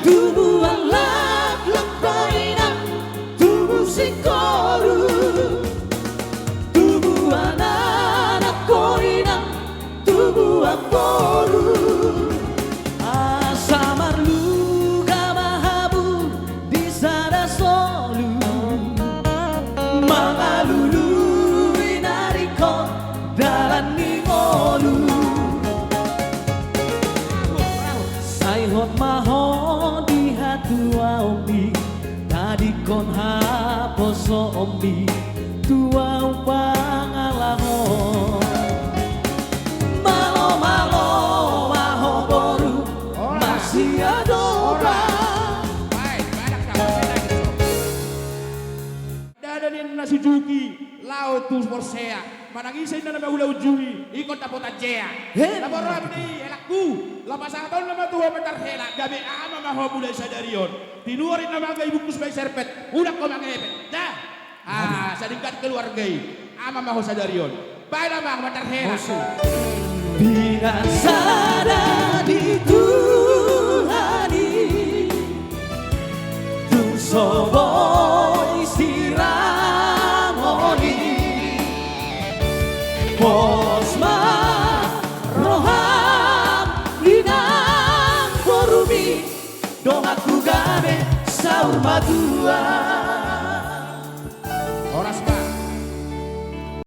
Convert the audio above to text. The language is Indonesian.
Tubuh alak lembaina, tubuh sikoru, tubuh anak koina, tubuh aporu. Asamar luga mahabu di sana solu, mangalulu inariko dalan nimolu. Saihot mahon di hatua ombi, tadi kon haposo ombi, tua pangalahon. Malo malo maho boru, masih adoba. Dadanin na Suzuki, lao tu Porsea. Manangisin na naman ulaw Jui, ikot na po tajea. Laborab ni elakku, lapasaton naman tuwa matarhela, gabi ama mahobulay sa darion. Tinuwarin naman kay bukus may serpet, unak ko mga epet. Sa dingkat keluargay, ama maho sa darion. Baik naman matarhela. Binasada di Tuhani, tung soboy siramoni. Posma roham linang korumi, dong aku gabe saur matua.